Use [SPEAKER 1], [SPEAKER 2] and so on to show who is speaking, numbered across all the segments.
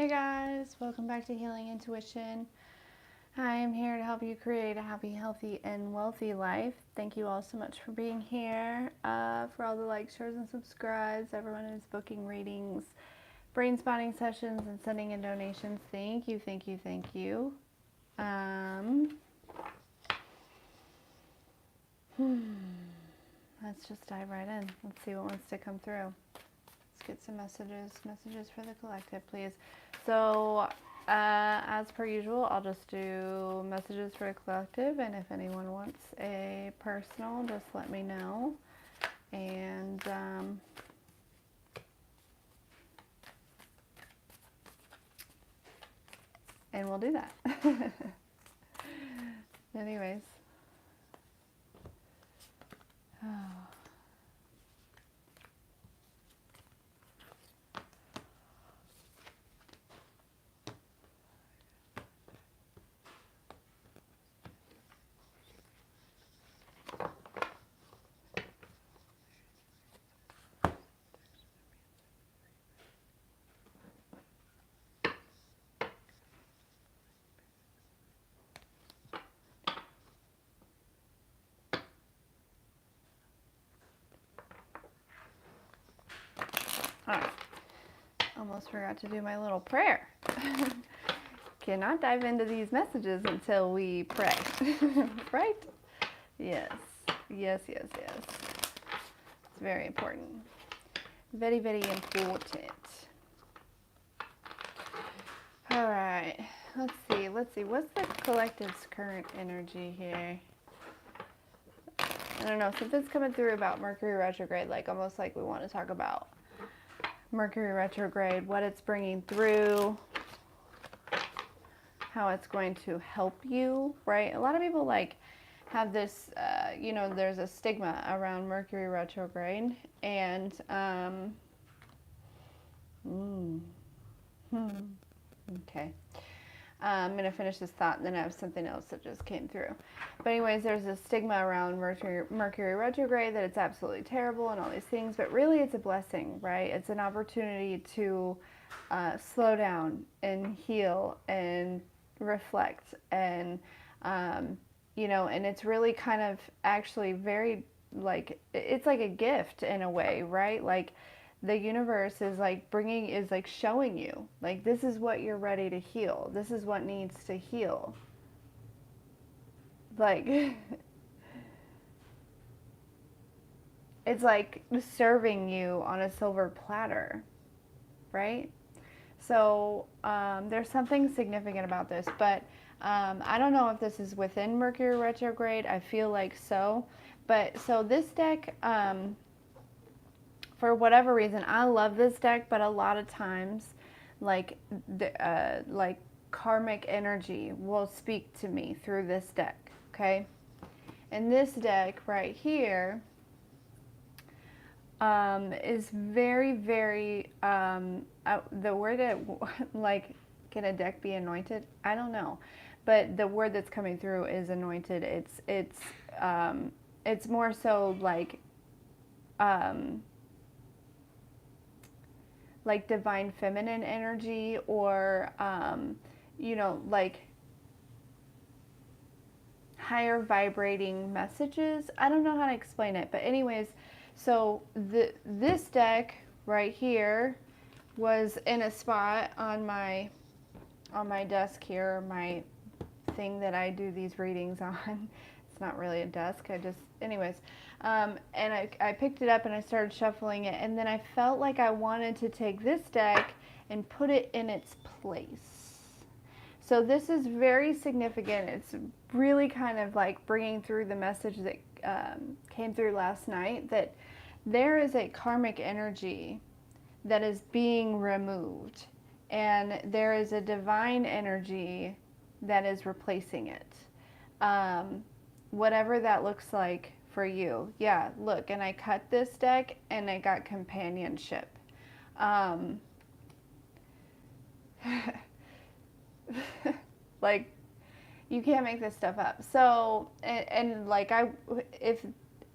[SPEAKER 1] Hey guys, welcome back to Healing Intuition. I am here to help you create a happy, healthy, and wealthy life. Thank you all so much for being here, for all the likes, shares, and subscribes, everyone who's booking readings, brain spotting sessions, and sending in donations. Thank you, thank you, thank you. Let's just dive right in. Let's see what wants to come through. Let's get some messages for the collective, please. So, as per usual, I'll just do messages for the collective, and if anyone wants a personal, just let me know, and we'll do that. Anyways. Oh. Alright, almost forgot to do my little prayer. Cannot dive into these messages until we pray, right? Yes, yes, yes, yes. It's very important. Very, very important. Alright, let's see. What's the collective's current energy here? I don't know, something's coming through about Mercury retrograde, like almost like we want to talk about Mercury retrograde, what it's bringing through, how it's going to help you, right? A lot of people like have this, there's a stigma around Mercury retrograde, and okay. I'm going to finish this thought and then I have something else that just came through. But anyways, there's a stigma around Mercury retrograde that it's absolutely terrible and all these things, but really it's a blessing, right? It's an opportunity to slow down and heal and reflect and, and it's really kind of actually very, like, it's like a gift in a way, right? Like, the universe is like showing you, like, this is what you're ready to heal. This is what needs to heal. Like, it's like serving you on a silver platter, right? So there's something significant about this, but I don't know if this is within Mercury retrograde. I feel like so. But so this deck, for whatever reason, I love this deck, but a lot of times, like karmic energy will speak to me through this deck, okay? And this deck right here is very, very, the word that, like, can a deck be anointed? I don't know. But the word that's coming through is anointed. It's more so like divine feminine energy, or, like higher vibrating messages. I don't know how to explain it, but anyways, so this deck right here was in a spot on my desk here, my thing that I do these readings on. It's not really a desk. Anyways, and I picked it up and I started shuffling it, and then I felt like I wanted to take this deck and put it in its place. So this is very significant. It's really kind of like bringing through the message that came through last night, that there is a karmic energy that is being removed, and there is a divine energy that is replacing it. Whatever that looks like for you. Yeah, look, and I cut this deck and I got companionship. Like, you can't make this stuff up. So, and like, if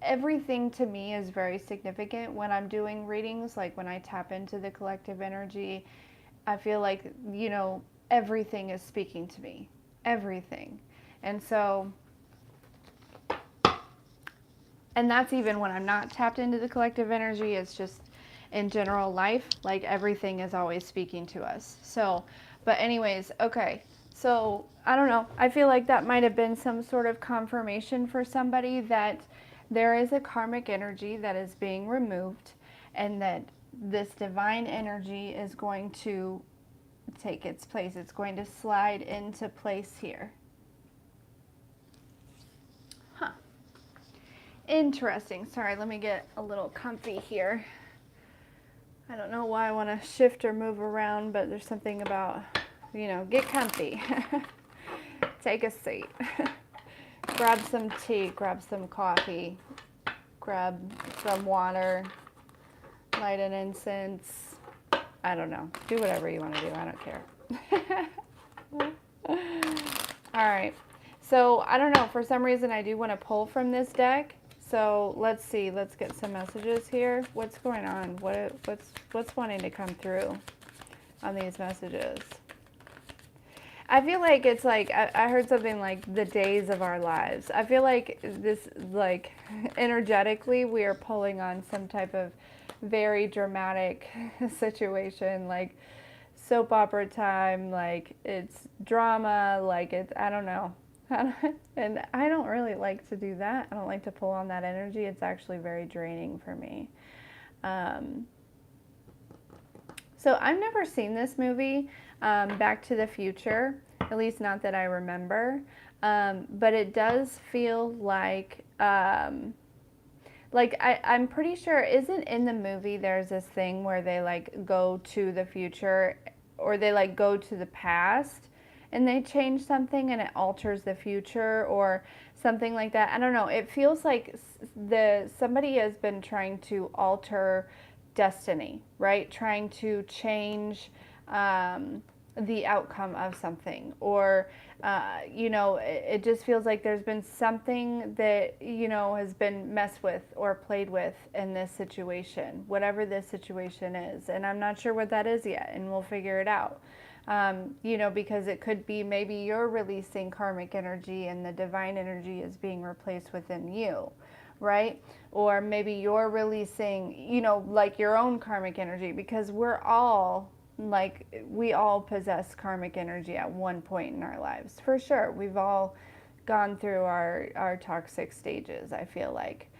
[SPEAKER 1] everything to me is very significant when I'm doing readings, like when I tap into the collective energy, I feel like, you know, everything is speaking to me. Everything. And so, and that's even when I'm not tapped into the collective energy. It's just in general life, like everything is always speaking to us. So, but anyways, okay. So I don't know. I feel like that might have been some sort of confirmation for somebody that there is a karmic energy that is being removed, and that this divine energy is going to take its place. It's going to slide into place here. Huh. Interesting. Sorry, let me get a little comfy here. I don't know why I want to shift or move around, but there's something about, you know, get comfy. Take a seat. Grab some tea, grab some coffee, grab some water, light an incense. I don't know. Do whatever you want to do. I don't care. All right. So I don't know. For some reason, I do want to pull from this deck. So let's see. Let's get some messages here. What's going on? What's wanting to come through on these messages? I feel like it's like I heard something like the days of our lives. I feel like this, like energetically, we are pulling on some type of very dramatic situation, like soap opera time, like it's drama, like it's, I don't know. And I don't really like to do that. I don't like to pull on that energy. It's actually very draining for me. So I've never seen this movie, Back to the Future, at least not that I remember. But it does feel like I'm pretty sure, isn't in the movie there's this thing where they like go to the future, or they like go to the past and they change something and it alters the future or something like that. I don't know. It feels like somebody has been trying to alter destiny, right? Trying to change the outcome of something, or you know, it just feels like there's been something that, you know, has been messed with or played with in this situation, whatever this situation is. And I'm not sure what that is yet, and we'll figure it out. You know, because it could be maybe you're releasing karmic energy and the divine energy is being replaced within you, right? Or maybe you're releasing, you know, like your own karmic energy, because we're all, like, we all possess karmic energy at one point in our lives, for sure. We've all gone through our toxic stages, I feel like.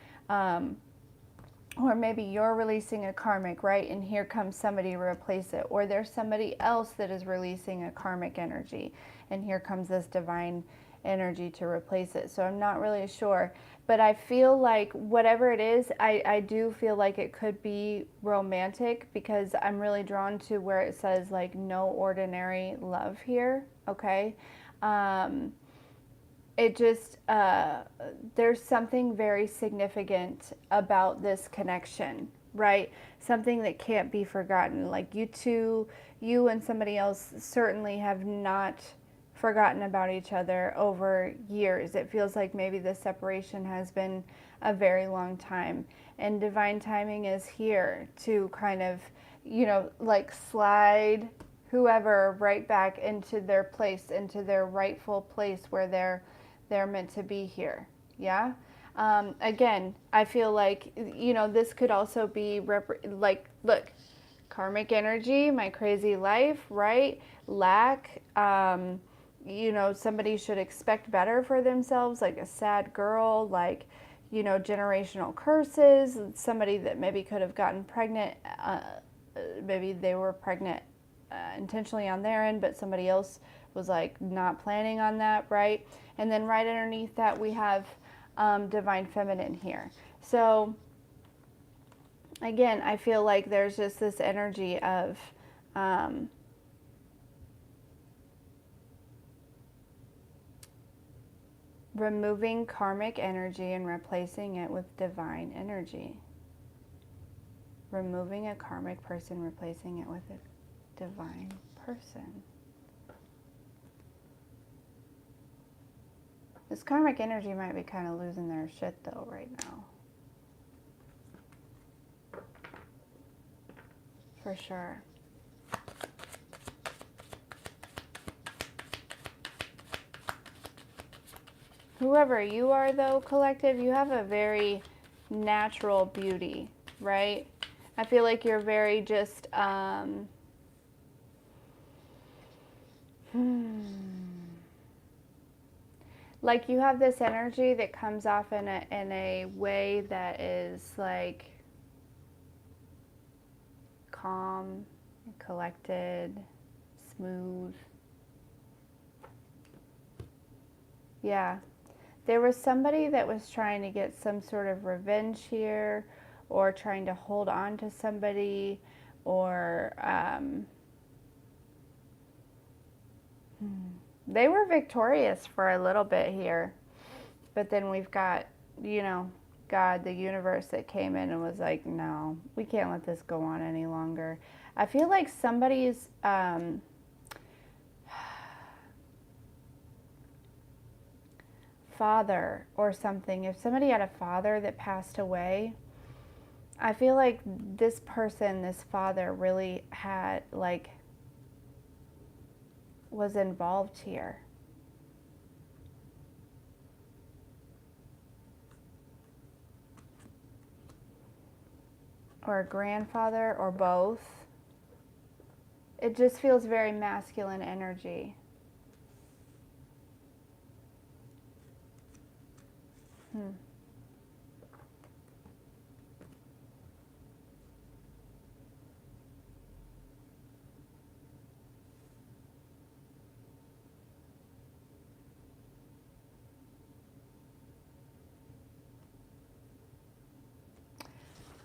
[SPEAKER 1] Or maybe you're releasing a karmic, right? And here comes somebody to replace it. Or there's somebody else that is releasing a karmic energy, and here comes this divine energy to replace it. So I'm not really sure. But I feel like whatever it is, I do feel like it could be romantic, because I'm really drawn to where it says like no ordinary love here, okay? It just, there's something very significant about this connection, right? Something that can't be forgotten. Like you two, you and somebody else certainly have not forgotten about each other over years. It feels like maybe the separation has been a very long time. And divine timing is here to kind of, you know, like slide whoever right back into their place, into their rightful place where they're meant to be here. Yeah. Again, I feel like, you know, this could also be like, look, karmic energy, my crazy life, right? Lack, you know, somebody should expect better for themselves, like a sad girl, like, you know, generational curses, somebody that maybe could have gotten pregnant, maybe they were pregnant intentionally on their end, but somebody else was like not planning on that, right? And then right underneath that we have divine feminine here. So again, I feel like there's just this energy of removing karmic energy and replacing it with divine energy. Removing a karmic person, replacing it with a divine person. This karmic energy might be kind of losing their shit though right now. For sure. whoever you are, though, collective, you have a very natural beauty, right? I feel like you're very just, like you have this energy that comes off in a way that is like calm, collected, smooth. Yeah. There was somebody that was trying to get some sort of revenge here, or trying to hold on to somebody, or they were victorious for a little bit here. But then we've got, God, the universe that came in and was like, no, we can't let this go on any longer. I feel like somebody's father or something, if somebody had a father that passed away, I feel like this person, this father, really had, like, was involved here. Or a grandfather, or both. It just feels very masculine energy.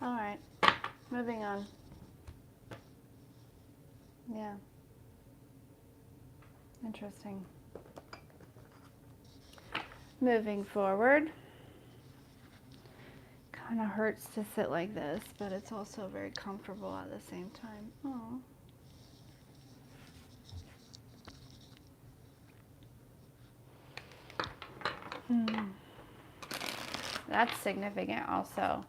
[SPEAKER 1] All right, moving on. Yeah. Interesting. Moving forward. Kind of hurts to sit like this, but it's also very comfortable at the same time. Oh. That's significant also.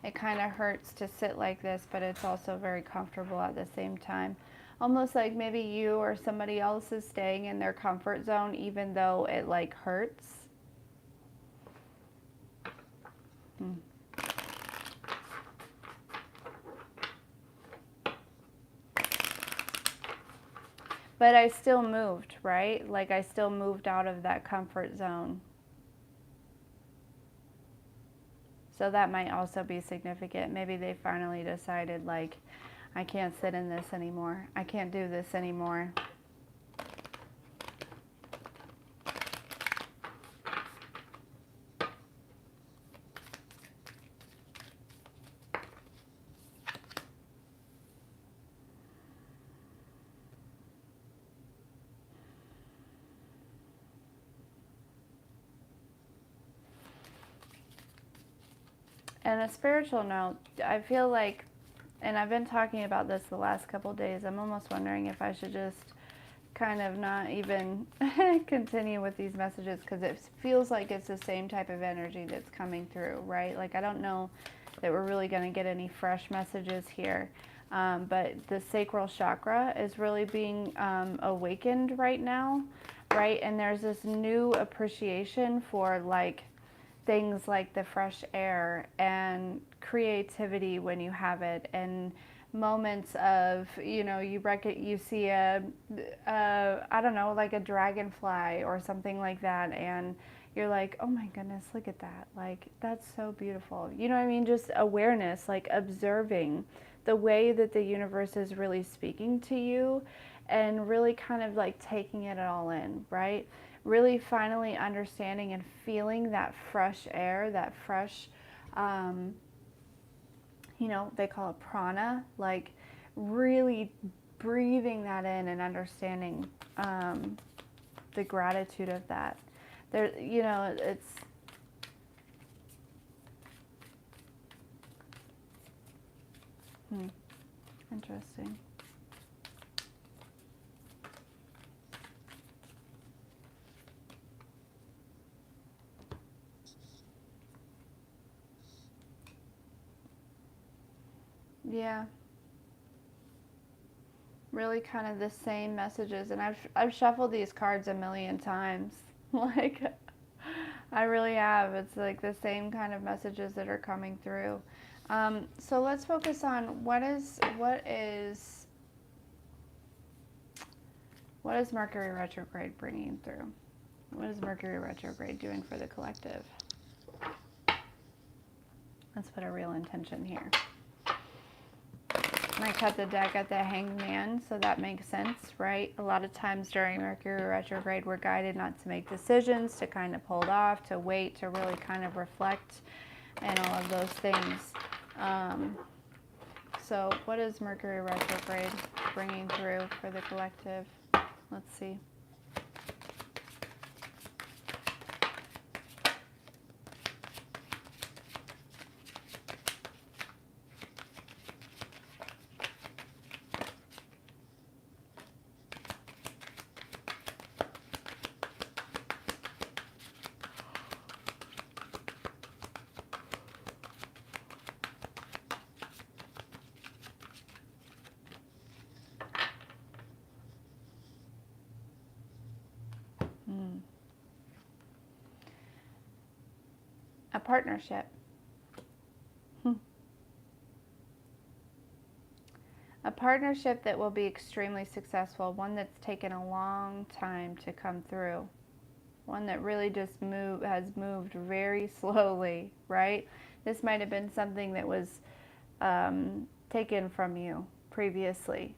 [SPEAKER 1] It kind of hurts to sit like this, but it's also very comfortable at the same time. Almost like maybe you or somebody else is staying in their comfort zone even though it like hurts. But I still moved, right? Like I still moved out of that comfort zone. So that might also be significant. Maybe they finally decided, like, I can't sit in this anymore. I can't do this anymore. And a spiritual note, I feel like, and I've been talking about this the last couple of days, I'm almost wondering if I should just kind of not even continue with these messages, because it feels like it's the same type of energy that's coming through, right? Like I don't know that we're really going to get any fresh messages here. But the sacral chakra is really being awakened right now, right? And there's this new appreciation for like things like the fresh air and creativity when you have it, and moments of, you see a I don't know, like a dragonfly or something like that, and you're like, oh my goodness, look at that, like that's so beautiful. You know what I mean? Just awareness, like observing the way that the universe is really speaking to you, and really kind of like taking it all in, right? Really finally understanding and feeling that fresh air, that fresh, they call it prana, like really breathing that in and understanding the gratitude of that. There, it's interesting. Yeah. Really kind of the same messages, and I've shuffled these cards a million times. Like I really have. It's like the same kind of messages that are coming through. So let's focus on what is Mercury retrograde bringing through? What is Mercury retrograde doing for the collective? Let's put a real intention here. And I cut the deck at the Hanged Man, so that makes sense, right? A lot of times during Mercury retrograde, we're guided not to make decisions, to kind of hold off, to wait, to really kind of reflect, and all of those things. So what is Mercury retrograde bringing through for the collective? Let's see. A partnership. A partnership that will be extremely successful, one that's taken a long time to come through, one that really just has moved very slowly, right? This might have been something that was taken from you previously.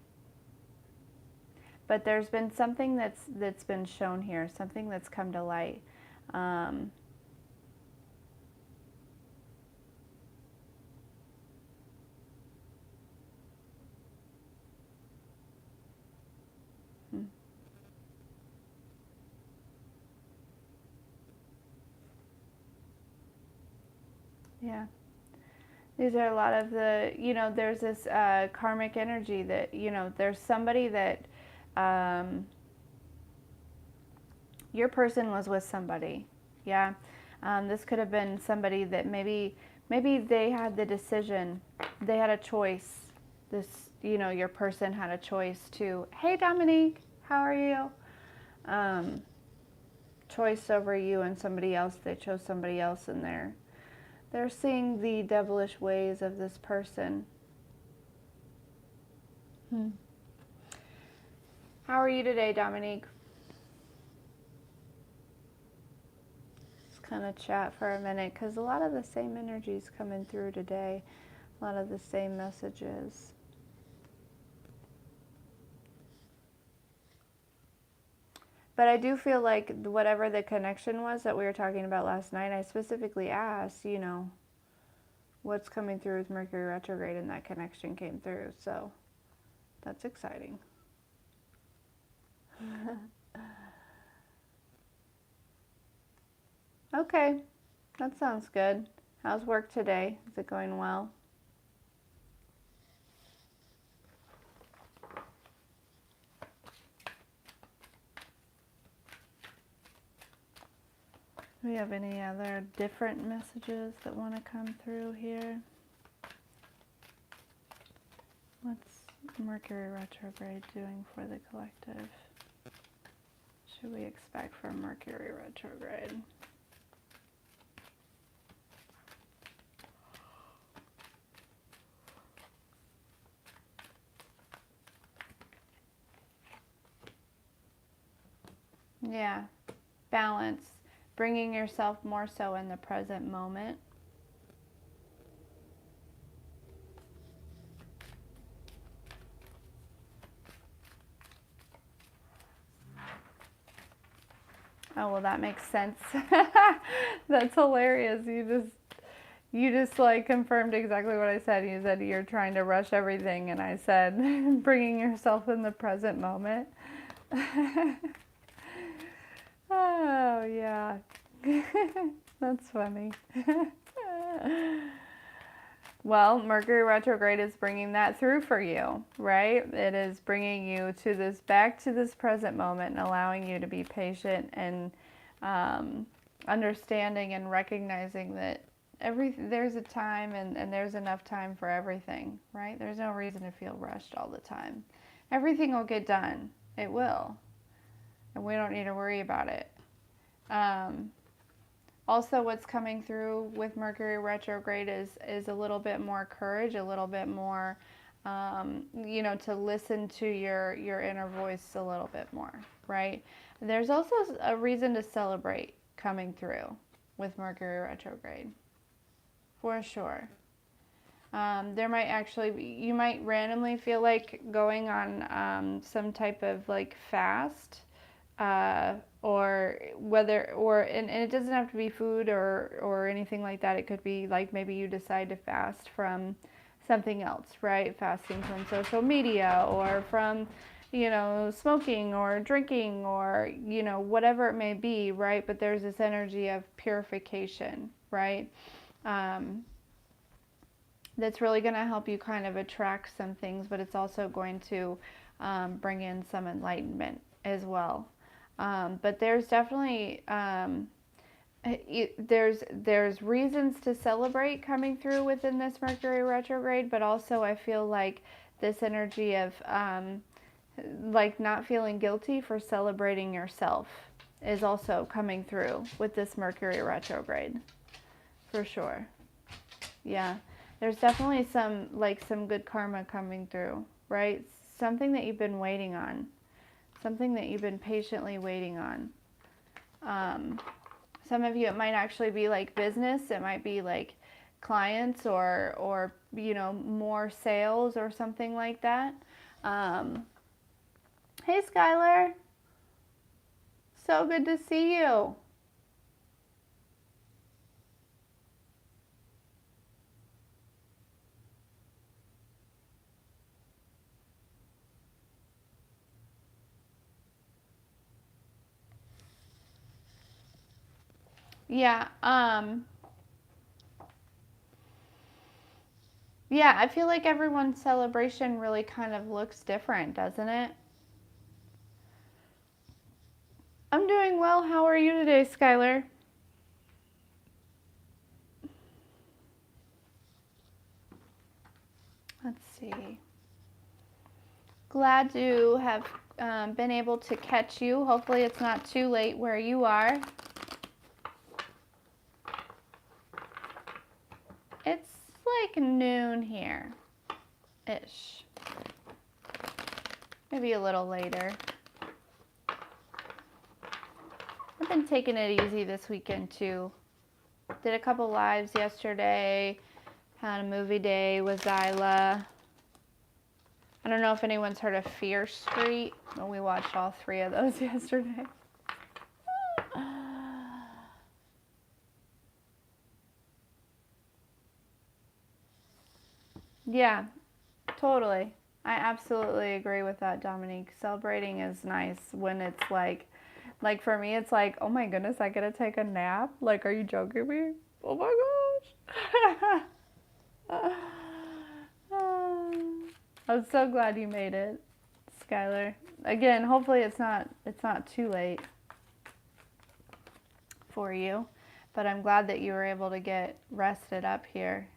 [SPEAKER 1] But there's been something that's been shown here, something that's come to light. Yeah. These are a lot of the, there's this karmic energy that, there's somebody that your person was with somebody. Yeah. This could have been somebody that maybe they had the decision, they had a choice. Your person had a choice to, hey, Dominique, how are you? Choice over you and somebody else. They chose somebody else, and they're seeing the devilish ways of this person. How are you today, Dominique? Just kind of chat for a minute, because a lot of the same energies coming through today. A lot of the same messages. But I do feel like whatever the connection was that we were talking about last night, I specifically asked, what's coming through with Mercury retrograde, and that connection came through. So that's exciting. Okay, that sounds good. How's work today? Is it going well? Do we have any other different messages that want to come through here? What's Mercury retrograde doing for the collective? Should we expect from Mercury retrograde? Yeah, balance. Bringing yourself more so in the present moment. Oh, well, that makes sense. That's hilarious. You just like confirmed exactly what I said. You said you're trying to rush everything, and I said bringing yourself in the present moment. Oh, yeah. That's funny. Well, Mercury retrograde is bringing that through for you, right? It is bringing you back to this present moment, and allowing you to be patient and understanding and recognizing that there's a time and there's enough time for everything, right? There's no reason to feel rushed all the time. Everything will get done. It will. And we don't need to worry about it. Also, what's coming through with Mercury retrograde is a little bit more courage, a little bit more, to listen to your inner voice a little bit more, right? There's also a reason to celebrate coming through with Mercury retrograde, for sure. There might actually be, you might randomly feel like going on some type of like fast, or and it doesn't have to be food or anything like that. It could be like maybe you decide to fast from something else, right? Fasting from social media or from, smoking or drinking or, whatever it may be, right? But there's this energy of purification, right? That's really going to help you kind of attract some things, but it's also going to bring in some enlightenment as well. But there's definitely there's reasons to celebrate coming through within this Mercury retrograde, but also I feel like this energy of like not feeling guilty for celebrating yourself is also coming through with this Mercury retrograde, for sure. Yeah, there's definitely some good karma coming through, right? Something that you've been waiting on, something that you've been patiently waiting on. Some of you, it might actually be like business. It might be like clients or more sales or something like that. Hey, Skylar. So good to see you. Yeah, yeah, I feel like everyone's celebration really kind of looks different, doesn't it? I'm doing well. How are you today, Skylar? Let's see. Glad to have been able to catch you. Hopefully it's not too late where you are. It's like noon here, ish. Maybe a little later. I've been taking it easy this weekend too. Did a couple lives yesterday. Had a movie day with Zyla. I don't know if anyone's heard of Fear Street, but we watched all 3 of those yesterday. Yeah, totally. I absolutely agree with that, Dominique. Celebrating is nice when it's like for me, it's like, oh my goodness, I get to take a nap. Like, are you joking me? Oh my gosh. I'm so glad you made it, Skylar. Again, hopefully it's not too late for you, but I'm glad that you were able to get rested up here.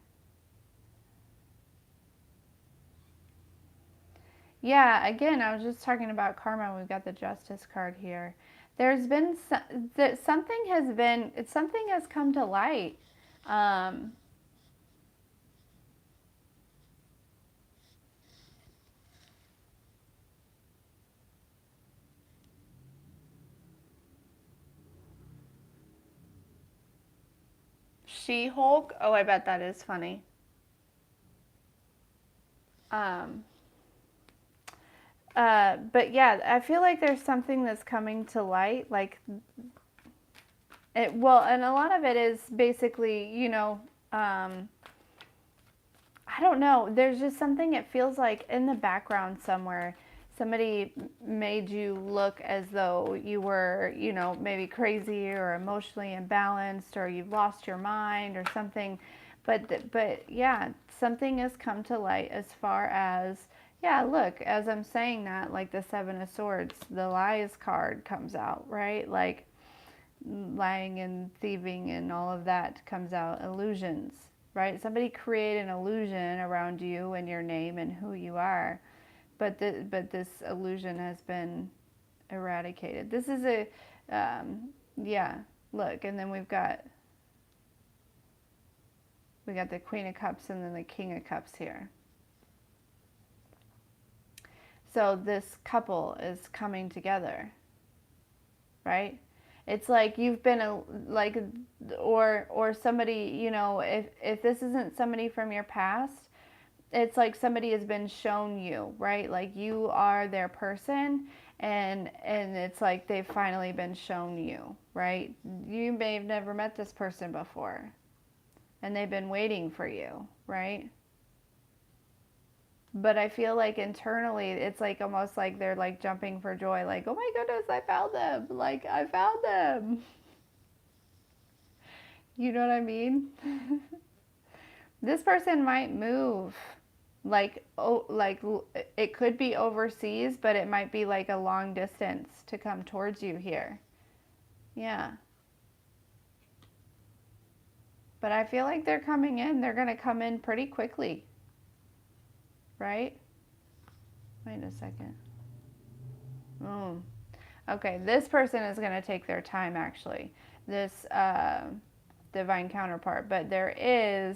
[SPEAKER 1] Yeah, again, I was just talking about karma. We've got the Justice card here. There's been something has come to light. Um, She-Hulk. Oh, I bet that is funny. Um, but yeah, I feel like there's something that's coming to light, like and a lot of it is basically, I don't know. There's just something it feels like in the background somewhere. Somebody made you look as though you were, maybe crazy or emotionally imbalanced or you've lost your mind or something. But yeah, something has come to light as far as, yeah, look, as I'm saying that, like the 7 of Swords, the lies card comes out, right? Like lying and thieving and all of that comes out. Illusions, right? Somebody create an illusion around you and your name and who you are, but this illusion has been eradicated. This is yeah. Look, and then we've got We got the Queen of Cups and then the King of Cups here. So this couple is coming together, right? It's like you've been or somebody, you know, if this isn't somebody from your past, it's like somebody has been shown you, right? Like you are their person, and it's like they've finally been shown you, right? You may have never met this person before, and they've been waiting for you, right? But I feel like internally, it's like almost like they're like jumping for joy, like, oh my goodness, I found them. Like, I found them. You know what I mean? This person might move. Like, oh, like it could be overseas, but it might be like a long distance to come towards you here. Yeah. But I feel like they're coming in. They're going to come in pretty quickly. Right? Wait a second. Okay, this person is going to take their time, actually. This divine counterpart. But there is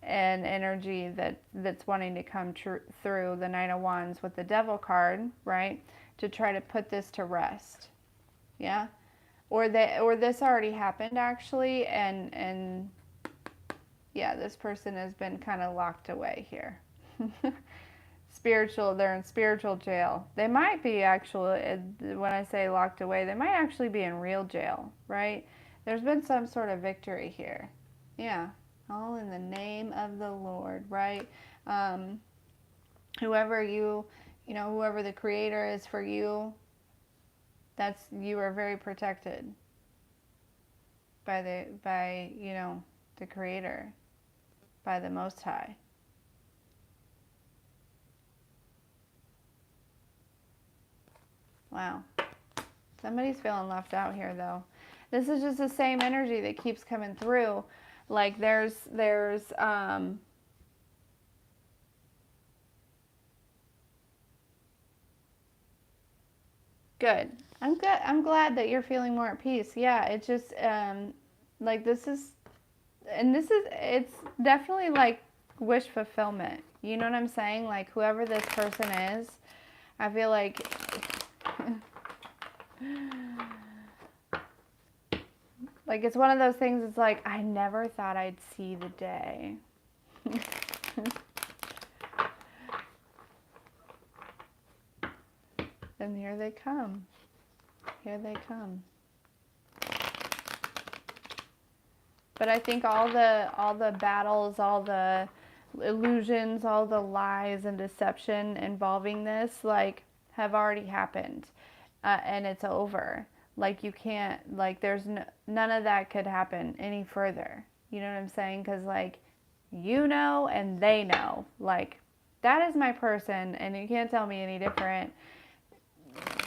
[SPEAKER 1] an energy that's wanting to come through the Nine of Wands with the Devil card, right? To try to put this to rest. Yeah? Or this already happened, actually, and yeah, this person has been kind of locked away here. They're in spiritual jail. They might be actually, when I say locked away, they might actually be in real jail, right? There's been some sort of victory here. Yeah, all in the name of the Lord, right? Whoever whoever the creator is for you, you are very protected by the creator, by the Most High. Wow. Somebody's feeling left out here, though. This is just the same energy that keeps coming through. Like there's good. I'm good. I'm glad that you're feeling more at peace. Yeah, it's just like it's definitely like wish fulfillment. You know what I'm saying? Like whoever this person is, I feel like like it's one of those things. It's like I never thought I'd see the day. And here they come. Here they come. But I think all the battles, all the illusions, all the lies and deception involving this, like, have already happened, and it's over. Like you can't, like, none of that could happen any further. You know what I'm saying? Because like, you know, and they know, like, that is my person, and you can't tell me any different.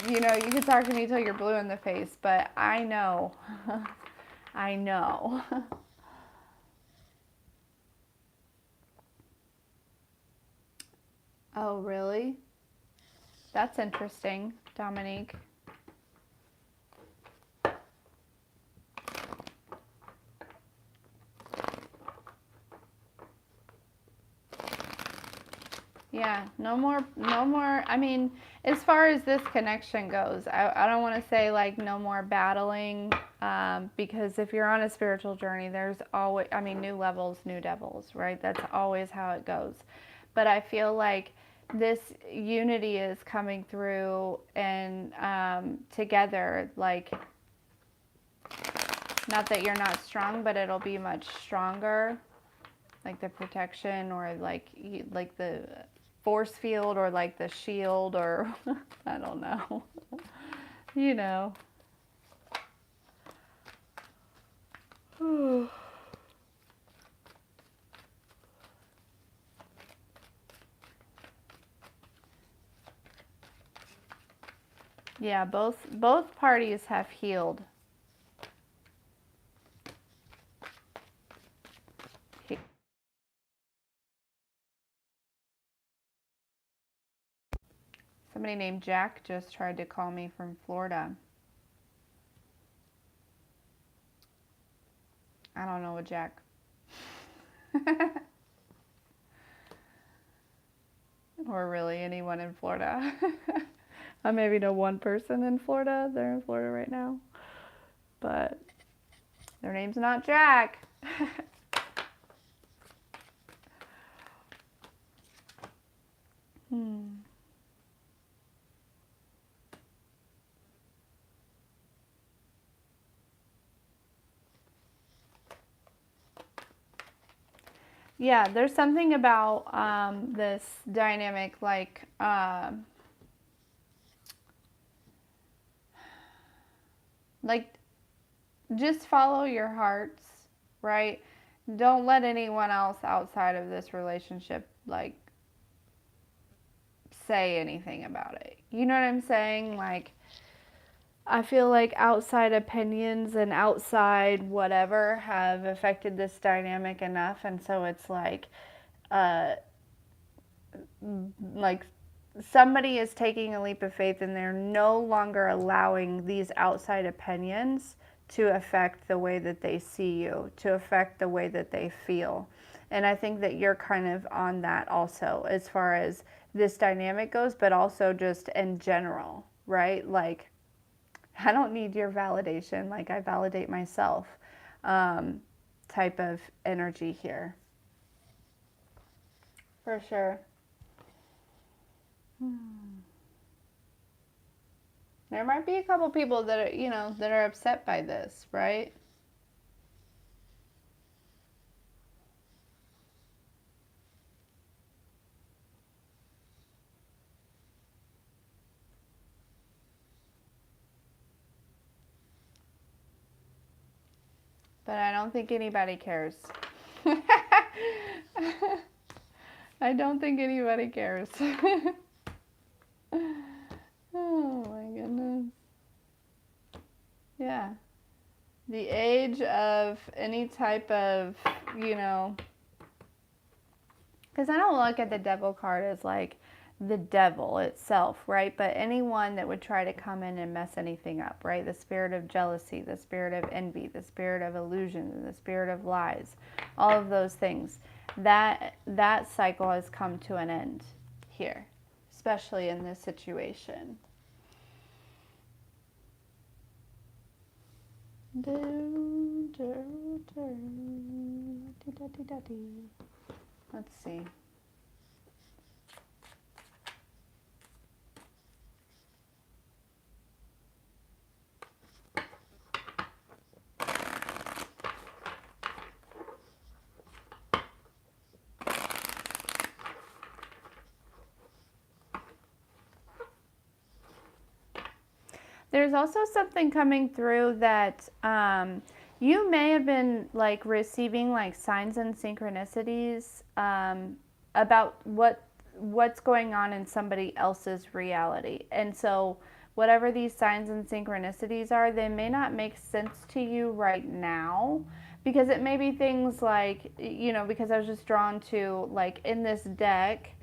[SPEAKER 1] You know, you can talk to me till you're blue in the face, but I know. I know. Oh, really? That's interesting, Dominique. Yeah, no more, I mean, as far as this connection goes, I don't want to say like no more battling, because if you're on a spiritual journey, there's always, I mean, new levels, new devils, right? That's always how it goes. But I feel like this unity is coming through and together, like, not that you're not strong, but it'll be much stronger, like the protection or like the force field or like the shield or I don't know. You know. Yeah, both parties have healed. Somebody named Jack just tried to call me from Florida. I don't know a Jack. Or really anyone in Florida. I maybe know one person in Florida. They're in Florida right now. But their name's not Jack. Yeah, there's something about this dynamic, like just follow your hearts, right? Don't let anyone else outside of this relationship like say anything about it. You know what I'm saying? Like, I feel like outside opinions and outside whatever have affected this dynamic enough, and so it's uh, like somebody is taking a leap of faith and they're no longer allowing these outside opinions to affect the way that they see you, to affect the way that they feel. And I think that you're kind of on that also as far as this dynamic goes, but also just in general, right? Like, I don't need your validation, like I validate myself, type of energy here. For sure. There might be a couple people that are, that are upset by this, right? But I don't think anybody cares. I don't think anybody cares. Oh my goodness. Yeah. The age of any type of, because I don't look at the devil card as like the devil itself, right? But anyone that would try to come in and mess anything up, right? The spirit of jealousy, the spirit of envy, the spirit of illusion, the spirit of lies, all of those things. That cycle has come to an end here, especially in this situation. Let's see. There's also something coming through that you may have been like receiving like signs and synchronicities about what's going on in somebody else's reality. And so whatever these signs and synchronicities are, they may not make sense to you right now, because it may be things like, because I was just drawn to like in this deck,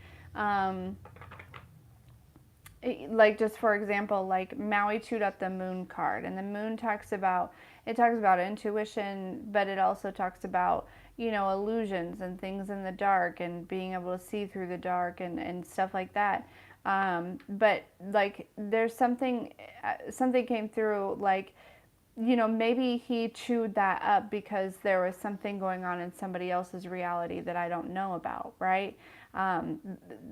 [SPEAKER 1] like just for example, like Maui chewed up the moon card, and the moon talks about intuition, but it also talks about illusions and things in the dark and being able to see through the dark and stuff like that. But like there's something came through, like maybe he chewed that up because there was something going on in somebody else's reality that I don't know about, right?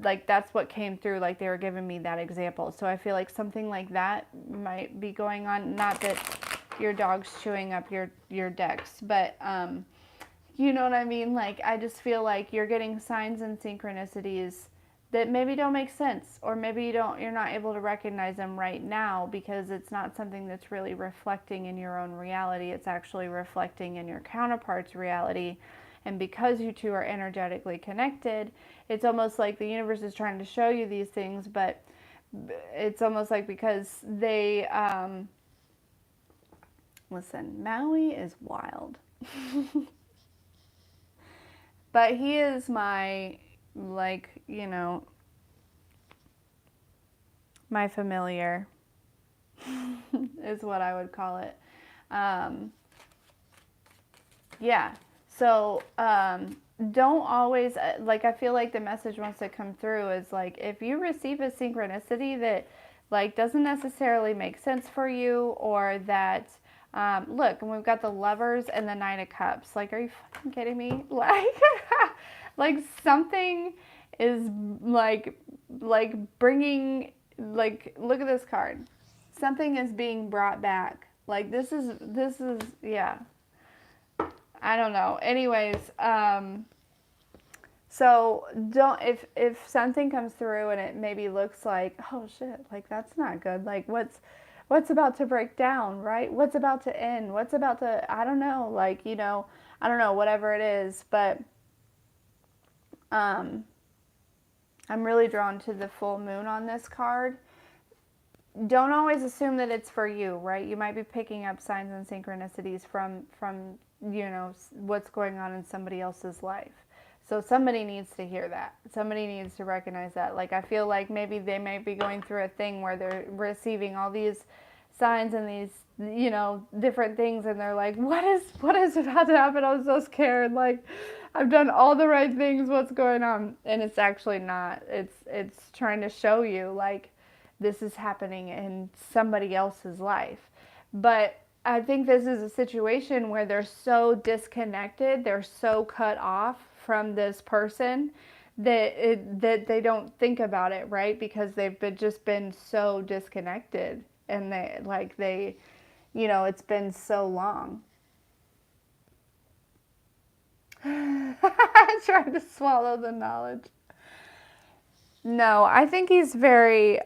[SPEAKER 1] Like that's what came through, like they were giving me that example. So I feel like something like that might be going on. Not that your dog's chewing up your decks, but you know what I mean? Like I just feel like you're getting signs and synchronicities that maybe don't make sense, or maybe you're not able to recognize them right now because it's not something that's really reflecting in your own reality. It's actually reflecting in your counterpart's reality. And because you two are energetically connected, it's almost like the universe is trying to show you these things, but it's almost like because they, listen, Maui is wild. But he is my, like, my familiar is what I would call it. Yeah. So, don't always, like, I feel like the message wants to come through is like, if you receive a synchronicity that, like, doesn't necessarily make sense for you, or that, look, and we've got the Lovers and the Nine of Cups. Like, are you fucking kidding me? Like something is like bringing, like, look at this card. Something is being brought back. Like, this is, yeah. I don't know. Anyways, so don't, if something comes through and it maybe looks like, oh shit, like that's not good. Like what's about to break down, right? What's about to end? What's about to, I don't know, like, I don't know, whatever it is, but I'm really drawn to the full moon on this card. Don't always assume that it's for you, right? You might be picking up signs and synchronicities from what's going on in somebody else's life. So somebody needs to hear that. Somebody needs to recognize that. Like, I feel like maybe they might be going through a thing where they're receiving all these signs and these, different things, and they're like, what is about to happen? I'm so scared. Like, I've done all the right things. What's going on? And it's actually not. It's trying to show you, like, this is happening in somebody else's life. But I think this is a situation where they're so disconnected, they're so cut off from this person that they don't think about it, right? Because they've just been so disconnected, and it's been so long. I tried to swallow the knowledge. No, I think he's very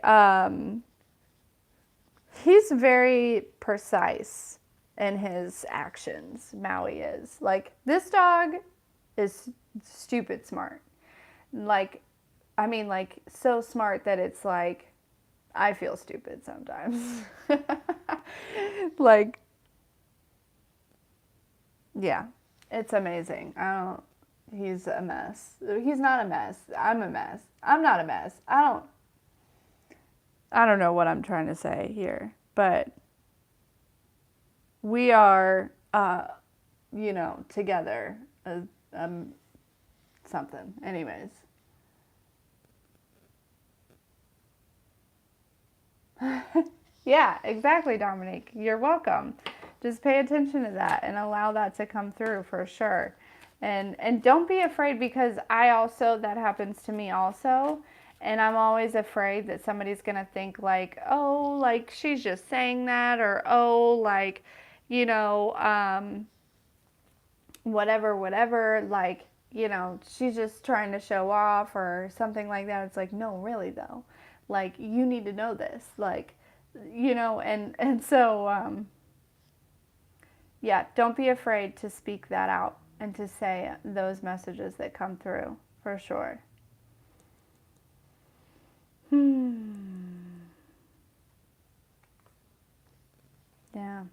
[SPEAKER 1] precise in his actions. Maui is. Like, this dog is stupid smart. Like, I mean, like, so smart that it's like, I feel stupid sometimes. Like, yeah, it's amazing. He's a mess. He's not a mess. I'm a mess. I'm not a mess. I don't know what I'm trying to say here, but we are, together, something. Anyways. Yeah, exactly, Dominique. You're welcome. Just pay attention to that and allow that to come through for sure. And don't be afraid, because that happens to me also. And I'm always afraid that somebody's going to think like, oh, like she's just saying that, or oh, like, whatever, like, she's just trying to show off or something like that. It's like, no, really though. Like, you need to know this, like, and so, yeah, don't be afraid to speak that out and to say those messages that come through, for sure. Yeah.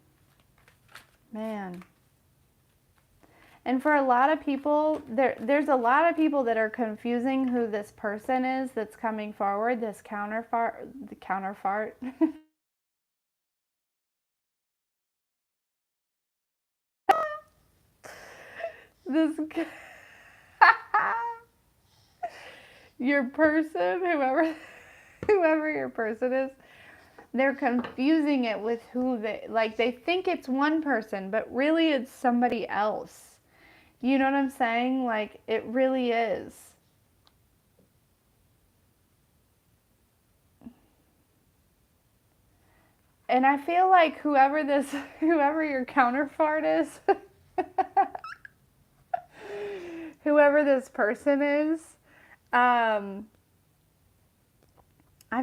[SPEAKER 1] Man. And for a lot of people, there's a lot of people that are confusing who this person is that's coming forward, this counterpart. This your person, whoever your person is, they're confusing it with who they think it's one person, but really it's somebody else. You know what I'm saying? Like, it really is. And I feel like whoever your counterpart is, whoever this person is, I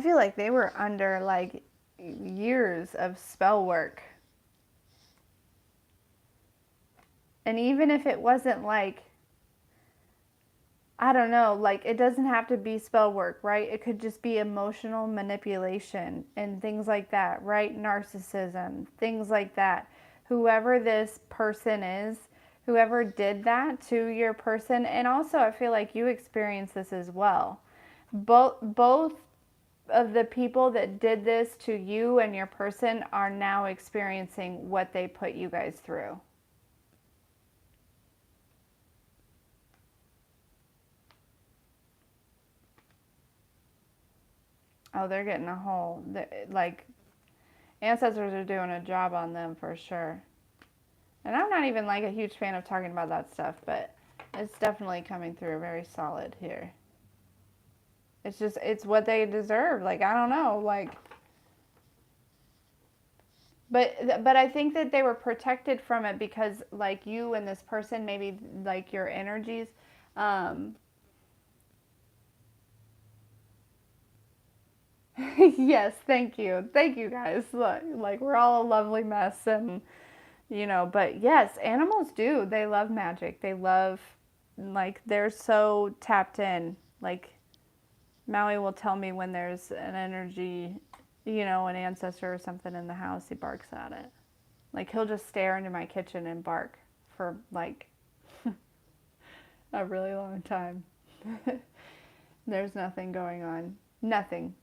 [SPEAKER 1] feel like they were under like years of spell work. And even if it wasn't like, I don't know, like, it doesn't have to be spell work, right? It could just be emotional manipulation and things like that, right? Narcissism, things like that. Whoever this person is, whoever did that to your person, and also I feel like you experienced this as well. Both of the people that did this to you and your person are now experiencing what they put you guys through. Oh, they're getting a whole, like, ancestors are doing a job on them for sure. And I'm not even like a huge fan of talking about that stuff, but it's definitely coming through very solid here. It's just, it's what they deserve. Like, I don't know, like, but I think that they were protected from it because, like, you and this person, maybe like your energies, um, yes, thank you guys. Look, like we're all a lovely mess, and you know, but yes, animals do. They love magic. They love, like, they're so tapped in. Like, Maui will tell me when there's an energy, you know, an ancestor or something in the house, he barks at it. Like, he'll just stare into my kitchen and bark for like a really long time. There's nothing going on. Nothing.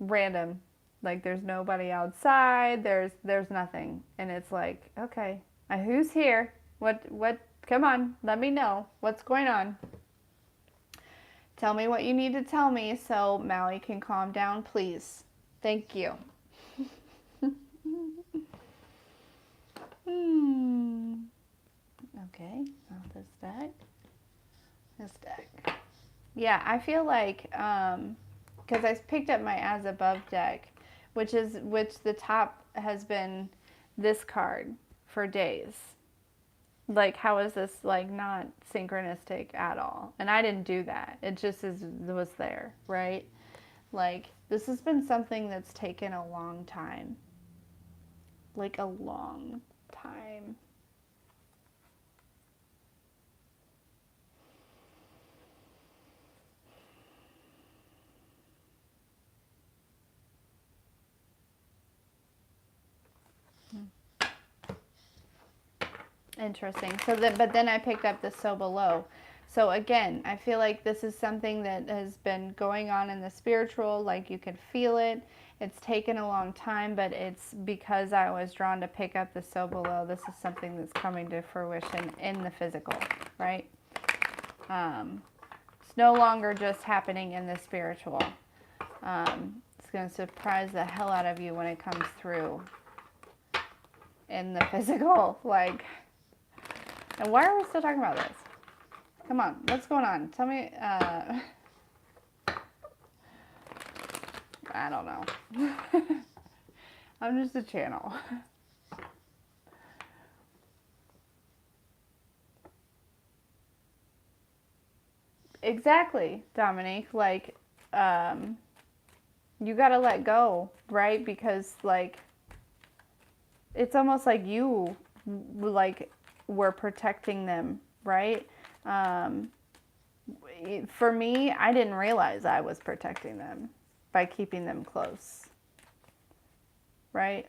[SPEAKER 1] Random. Like, there's nobody outside. There's nothing. And it's like, okay, who's here? What come on, let me know. What's going on? Tell me what you need to tell me so Maui can calm down, please. Thank you. Okay, now this deck. This deck. Yeah, I feel like because I picked up my As Above deck, which the top has been this card for days. Like, how is this like not synchronistic at all? And I didn't do that. It just was there, right? Like, this has been something that's taken a long time. Like a long time. Interesting. But then I picked up the So Below. So again, I feel like this is something that has been going on in the spiritual, like you could feel it. It's taken a long time, but it's because I was drawn to pick up the So Below. This is something that's coming to fruition in the physical, right? It's no longer just happening in the spiritual. It's going to surprise the hell out of you when it comes through in the physical, like. And why are we still talking about this? Come on, what's going on? Tell me, I don't know. I'm just a channel. Exactly, Dominique. Like, you gotta let go, right? Because, like, it's almost like you, like, were protecting them, right? For me, I didn't realize I was protecting them by keeping them close, right?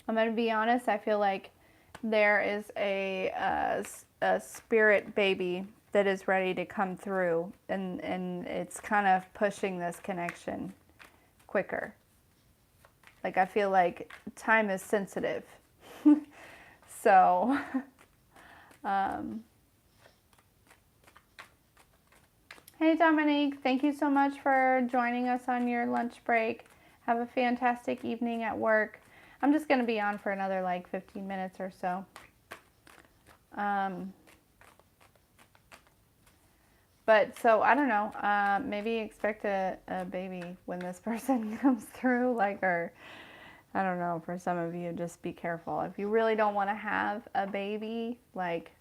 [SPEAKER 1] I'm going to be honest, I feel like there is a spirit baby that is ready to come through, and it's kind of pushing this connection quicker. Like, I feel like time is sensitive. So, hey Dominique, thank you so much for joining us on your lunch break. Have a fantastic evening at work. I'm just going to be on for another like 15 minutes or so. But so, I don't know, maybe expect a baby when this person comes through, like, or I don't know, for some of you, just be careful. If you really don't want to have a baby, like,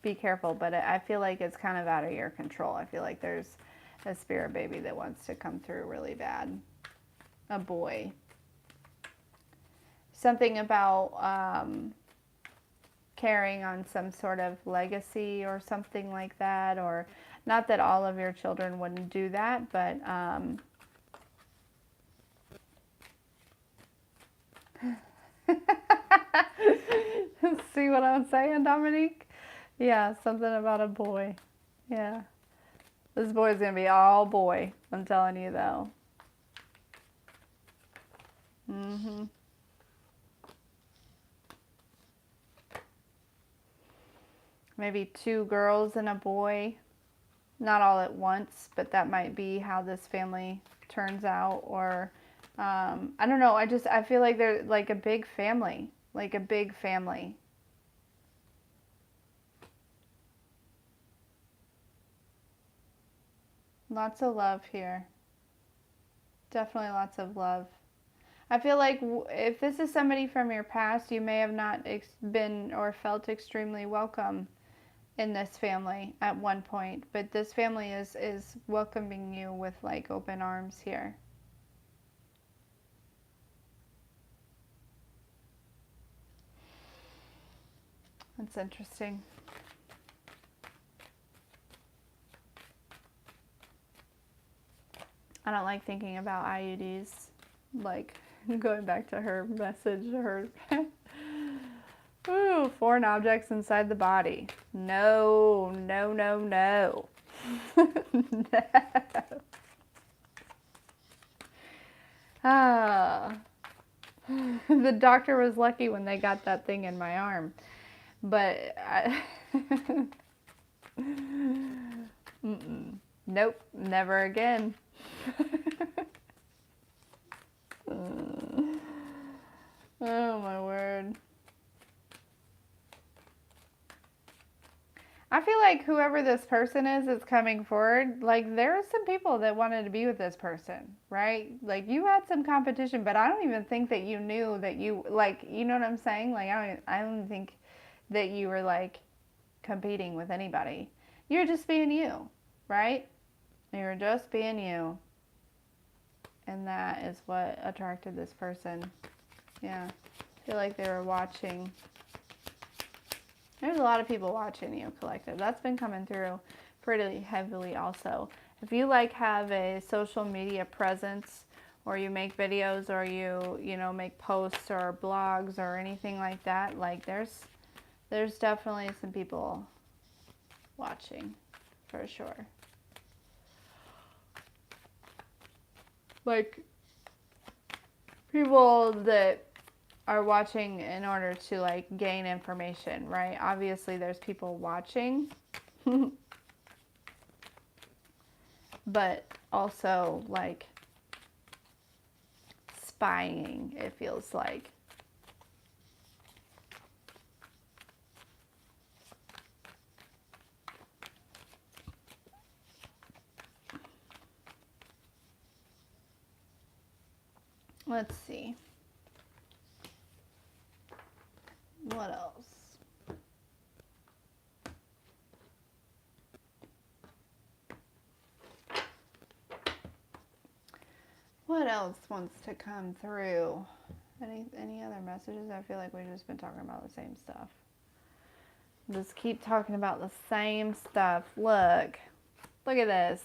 [SPEAKER 1] be careful. But I feel like it's kind of out of your control. I feel like there's a spirit baby that wants to come through really bad. A boy. Something about carrying on some sort of legacy or something like that, or not that all of your children wouldn't do that, but see what I'm saying, Dominique? Yeah, something about a boy. Yeah, this boy's gonna be all boy, I'm telling you though. maybe 2 girls and a boy. Not all at once, but that might be how this family turns out. Or I don't know. I feel like they're like a big family, like a big family. Lots of love here. Definitely lots of love. I feel like if this is somebody from your past, you may have not been or felt extremely welcome in this family at one point, but this family is welcoming you with like open arms here. That's interesting. I don't like thinking about IUDs. Like, going back to her message, ooh, foreign objects inside the body. No, no, no, no. No. Ah. The doctor was lucky when they got that thing in my arm. But mm-mm. Nope, never again. Oh my word. I feel like whoever this person is coming forward, like there are some people that wanted to be with this person, right? Like you had some competition, but I don't even think that you knew that you, like, you know what I'm saying? Like I don't think that you were like competing with anybody. You're just being you, right? You're just being you. And that is what attracted this person. Yeah. I feel like they were watching. There's a lot of people watching you, collective. That's been coming through pretty heavily also. If you like have a social media presence, or you make videos, or you know, make posts or blogs or anything like that, like there's definitely some people watching for sure. Like people that are watching in order to like gain information, right? Obviously there's people watching, but also like spying, it feels like. Let's see. What else? What else wants to come through? Any other messages? I feel like we've just been talking about the same stuff. Just keep talking about the same stuff. Look at this.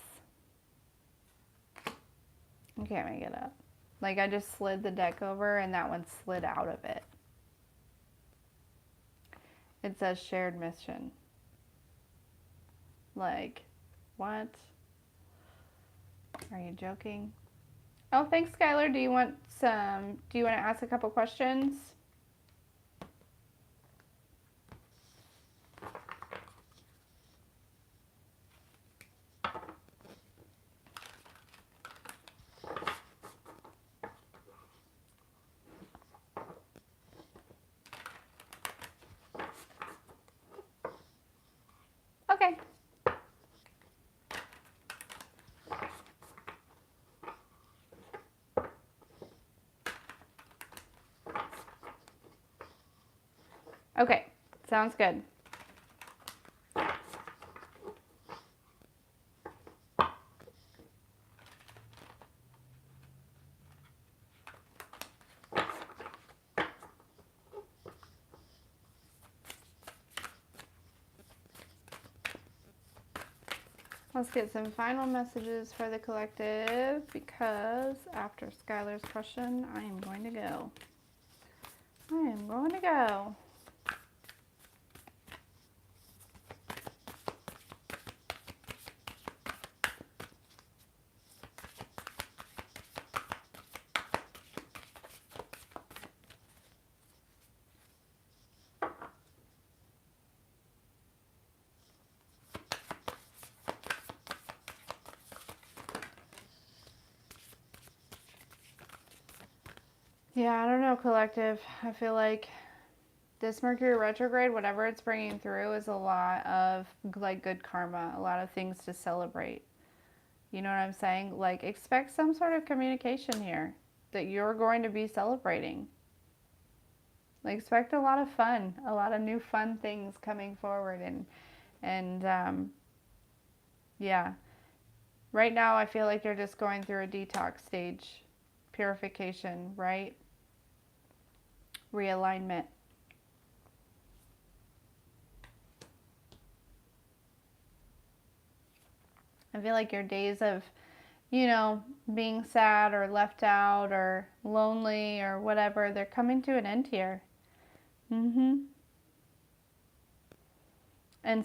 [SPEAKER 1] I can't make it up. Like I just slid the deck over and that one slid out of it. It says shared mission. Like, what? Are you joking? Oh, thanks, Skylar. Do you want to ask a couple questions? Okay. Okay, sounds good. Let's get some final messages for the collective, because after Skylar's question, I am going to go. Yeah, I don't know, collective. I feel like this Mercury retrograde, whatever it's bringing through, is a lot of like good karma, a lot of things to celebrate. You know what I'm saying? Like, expect some sort of communication here that you're going to be celebrating. Like, expect a lot of fun, a lot of new fun things coming forward, and yeah. Right now, I feel like you're just going through a detox stage, purification, right? Realignment. I feel like your days of, being sad or left out or lonely or whatever, they're coming to an end here. And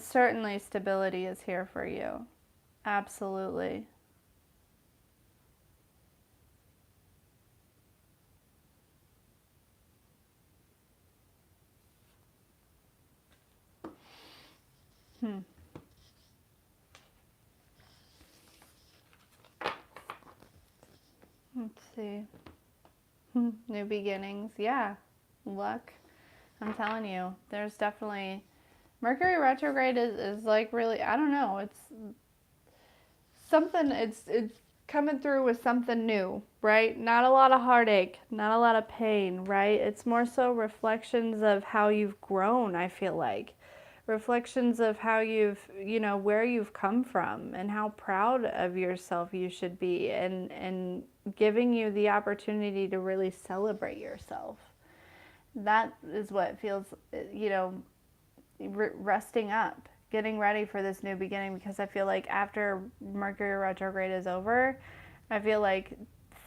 [SPEAKER 1] certainly stability is here for you. Absolutely. Let's see. New beginnings. Yeah. Luck. I'm telling you, there's definitely Mercury retrograde is like really, I don't know, it's something, it's coming through with something new, right? Not a lot of heartache, not a lot of pain, right? It's more so reflections of how you've grown, I feel like. Reflections of how you've, where you've come from and how proud of yourself you should be, and giving you the opportunity to really celebrate yourself. That is what feels, resting up, getting ready for this new beginning, because I feel like after Mercury retrograde is over, I feel like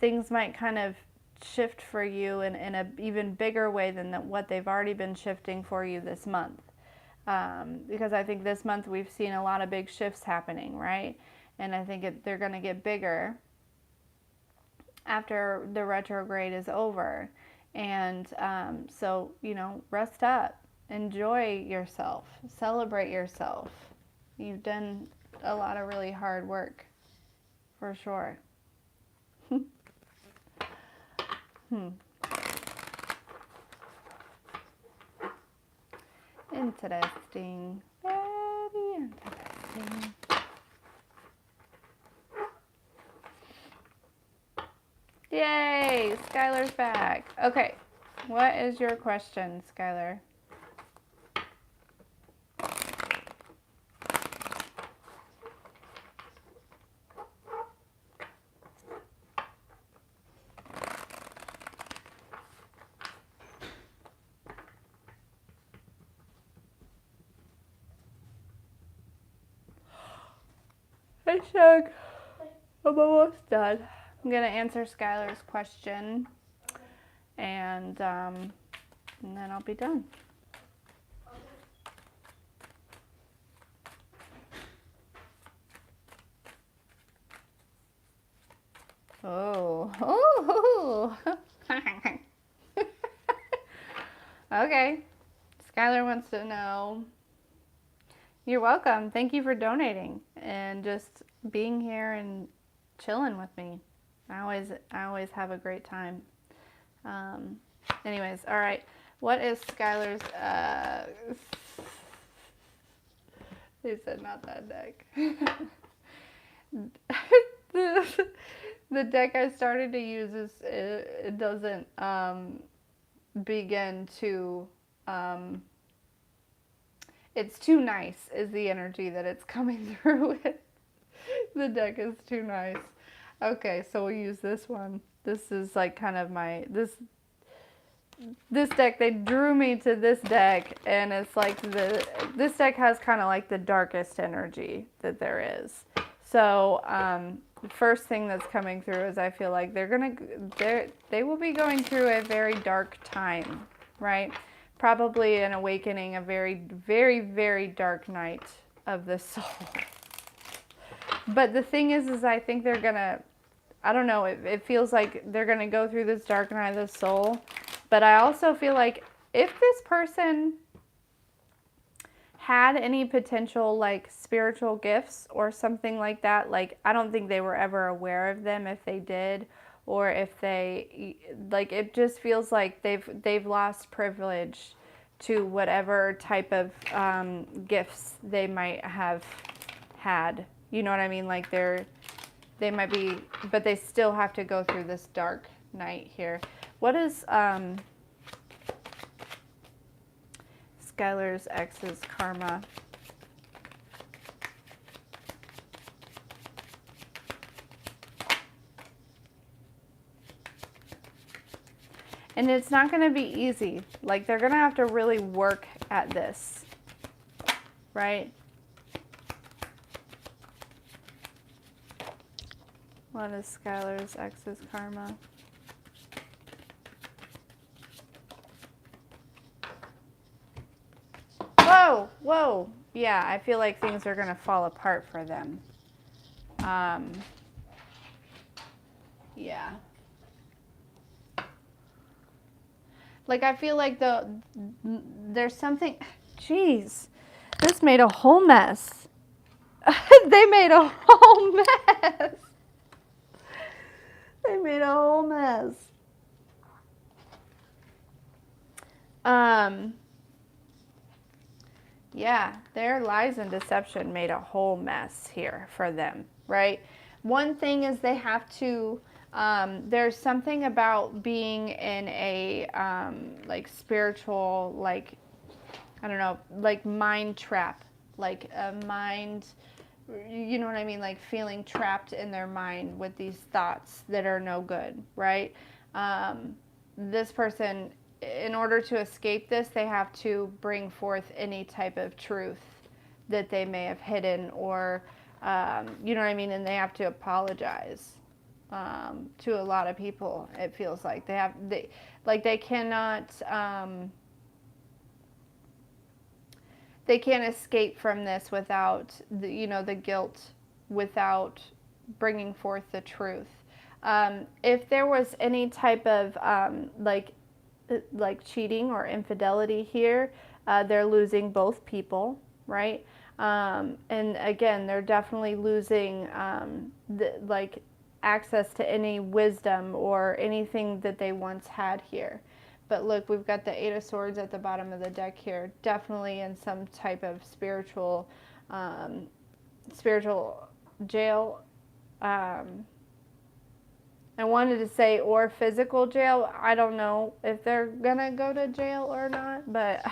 [SPEAKER 1] things might kind of shift for you in a even bigger way than what they've already been shifting for you this month. Because I think this month we've seen a lot of big shifts happening, right? And I think they're going to get bigger after the retrograde is over. And so, rest up, enjoy yourself, celebrate yourself. You've done a lot of really hard work, for sure. Interesting. Very interesting. Yay! Skylar's back. Okay. What is your question, Skylar? Hey, Shug. I'm almost done. I'm going to answer Skylar's question, and then I'll be done. Oh. Okay. Skylar wants to know. You're welcome. Thank you for donating and just being here and chilling with me. I always have a great time. Anyways, all right. What is Skylar's? They said not that deck. The deck I started to use it doesn't begin to. It's too nice is the energy that it's coming through with. The deck is too nice. Okay, so we'll use this one. This is like kind of this deck. They drew me to this deck, and it's like this deck has kind of like the darkest energy that there is. So the first thing that's coming through is I feel like they will be going through a very dark time, right? Probably an awakening, a very, very, very dark night of the soul. But the thing is I think they're gonna, I don't know, it feels like they're gonna go through this dark night of the soul. But I also feel like if this person had any potential like spiritual gifts or something like that, like I don't think they were ever aware of them if they did, or if they, like, it just feels like they've lost privilege to whatever type of gifts they might have had. You know what I mean? Like they might be, but they still have to go through this dark night here. What is Skylar's ex's karma? And it's not going to be easy. Like, they're going to have to really work at this, right? What is Skylar's ex's karma? Whoa, whoa. Yeah, I feel like things are going to fall apart for them. Yeah. Like, I feel like there's something, jeez, this made a whole mess. They made a whole mess. They made a whole mess. Yeah, their lies and deception made a whole mess here for them, right? One thing is they have to, there's something about being in a, like, spiritual, like, I don't know, like mind trap, like a mind, you know what I mean? Like feeling trapped in their mind with these thoughts that are no good, right? This person, in order to escape this, they have to bring forth any type of truth that they may have hidden, or, you know what I mean? And they have to apologize to a lot of people. It feels like they cannot. They can't escape from this without the guilt, without bringing forth the truth. If there was any type of like cheating or infidelity here, they're losing both people, right? And again, they're definitely losing like access to any wisdom or anything that they once had here. But look, we've got the Eight of Swords at the bottom of the deck here. Definitely in some type of spiritual jail. I wanted to say or physical jail. I don't know if they're gonna go to jail or not, but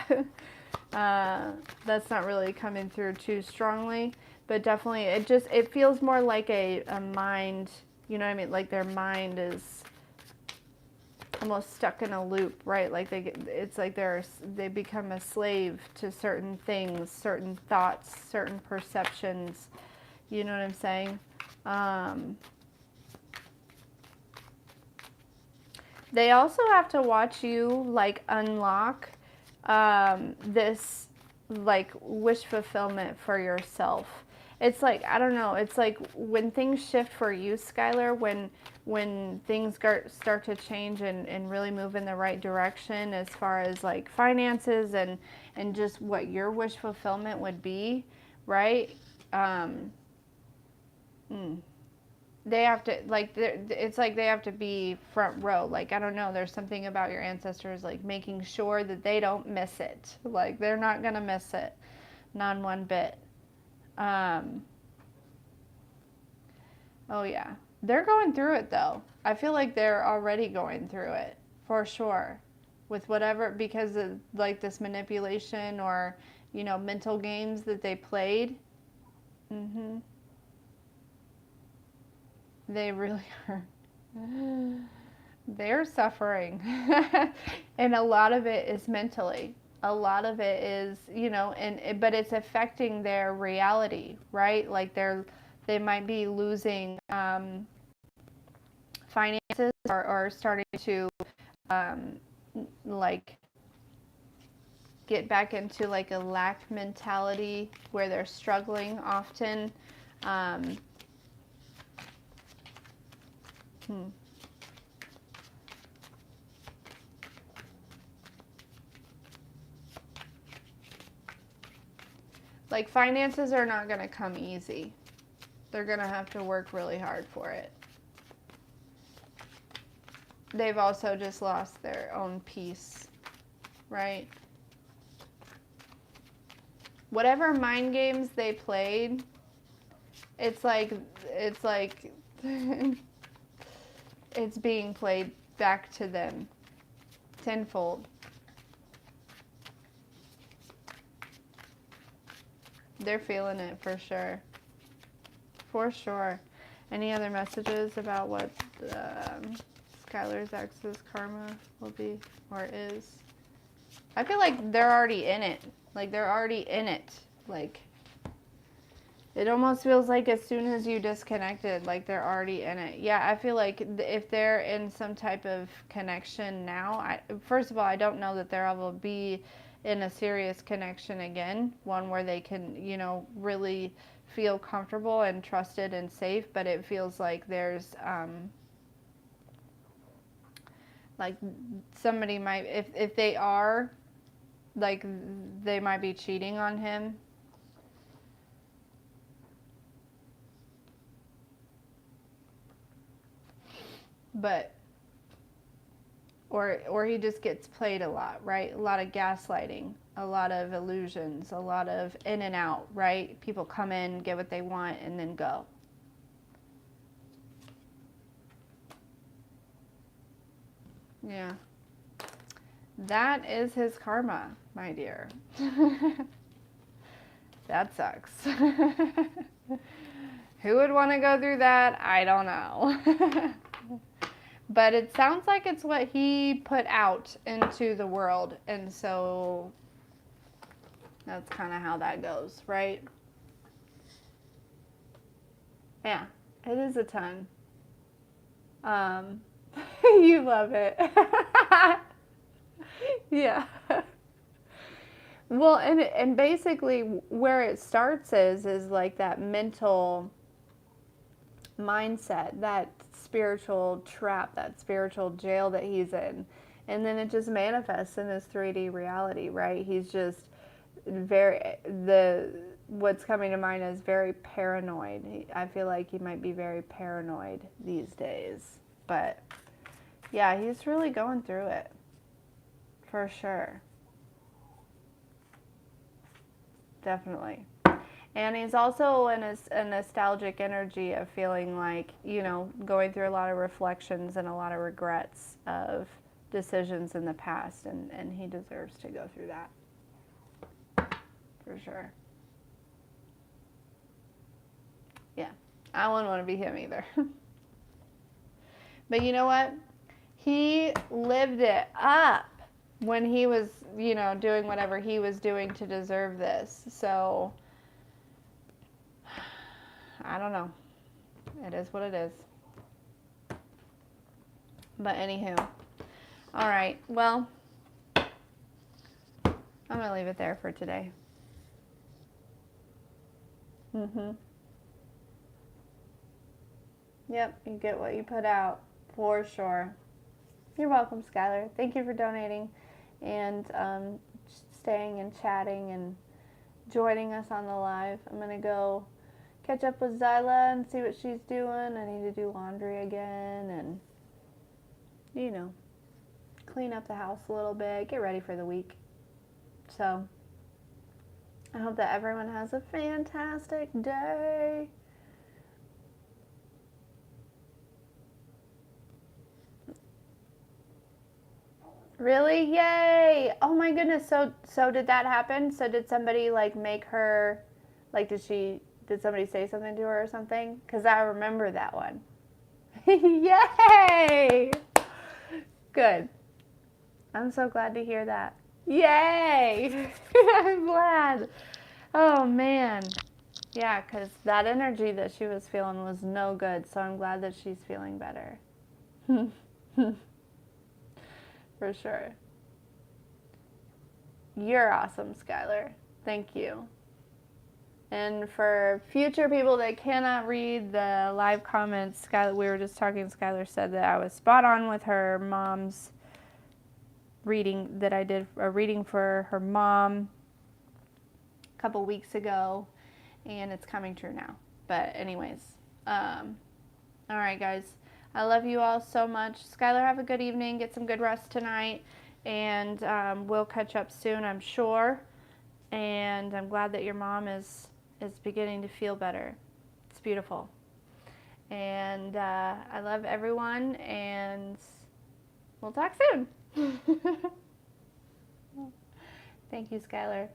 [SPEAKER 1] that's not really coming through too strongly. But definitely, it feels more like a mind. You know what I mean? Like their mind is almost stuck in a loop, right? Like it's like they become a slave to certain things, certain thoughts, certain perceptions. You know what I'm saying? They also have to watch you like unlock this like wish fulfillment for yourself. It's like, I don't know, it's like when things shift for you, Skylar, when things start to change and really move in the right direction as far as like finances and just what your wish fulfillment would be, right? They have to, like, it's like they have to be front row. Like, I don't know, there's something about your ancestors, like making sure that they don't miss it. Like, they're not going to miss it. Not one bit. Oh, yeah. They're going through it, though. I feel like they're already going through it, for sure. With whatever, because of, like, this manipulation or, mental games that they played. They really are. They're suffering. And a lot of it is mentally. A lot of it is, but it's affecting their reality, right? Like they might be losing finances or starting to like get back into like a lack mentality where they're struggling often. Like finances are not going to come easy. They're going to have to work really hard for it. they've also just lost their own peace, right? Whatever mind games they played, it's like it's being played back to them tenfold. They're feeling it for sure. For sure. Any other messages about what Skylar's ex's karma will be or is? I feel like they're already in it. Like they're already in it. Like it almost feels like as soon as you disconnected, like they're already in it. Yeah, I feel like if they're in some type of connection now, first of all, I don't know that they'll ever be in a serious connection again, one where they can, you know, really feel comfortable and trusted and safe, but it feels like there's like somebody might, if they are, like they might be cheating on him. But or he just gets played a lot, right? A lot of gaslighting, a lot of illusions, a lot of in and out, right? People come in, get what they want, and then go. Yeah. That is his karma, my dear. That sucks. Who would want to go through that? I don't know. But it sounds like it's what he put out into the world. And so that's kind of how that goes, right? Yeah, it is a ton. You love it. Yeah. Well, and basically where it starts is like that mental mindset, that spiritual trap, that spiritual jail that he's in. And then it just manifests in his 3D reality, right? He's just what's coming to mind is very paranoid. I feel like he might be very paranoid these days. But yeah, he's really going through it. For sure. Definitely. And he's also in a nostalgic energy of feeling like, you know, going through a lot of reflections and a lot of regrets of decisions in the past. And he deserves to go through that. For sure. Yeah. I wouldn't want to be him either. But you know what? He lived it up when he was, you know, doing whatever he was doing to deserve this. So I don't know. It is what it is. But anywho. All right. Well, I'm going to leave it there for today. Yep, you get what you put out. For sure. You're welcome, Skylar. Thank you for donating and staying and chatting and joining us on the live. I'm going to go catch up with Zyla and see what she's doing. I need to do laundry again and, you know, clean up the house a little bit, get ready for the week. So, I hope that everyone has a fantastic day. Really? Yay! Oh my goodness. So did that happen? So did somebody like make her, like did somebody say something to her or something? Because I remember that one. Yay! Good. I'm so glad to hear that. Yay! I'm glad. Oh man. Yeah, because that energy that she was feeling was no good. So I'm glad that she's feeling better. For sure. You're awesome, Skylar. Thank you. And for future people that cannot read the live comments, Skylar, we were just talking, Skylar said that I was spot on with her mom's reading, that I did a reading for her mom a couple weeks ago, and it's coming true now. But anyways, all right, guys. I love you all so much. Skylar, have a good evening. Get some good rest tonight. And we'll catch up soon, I'm sure. And I'm glad that your mom is beginning to feel better. It's beautiful. And I love everyone, and we'll talk soon. Thank you, Skylar.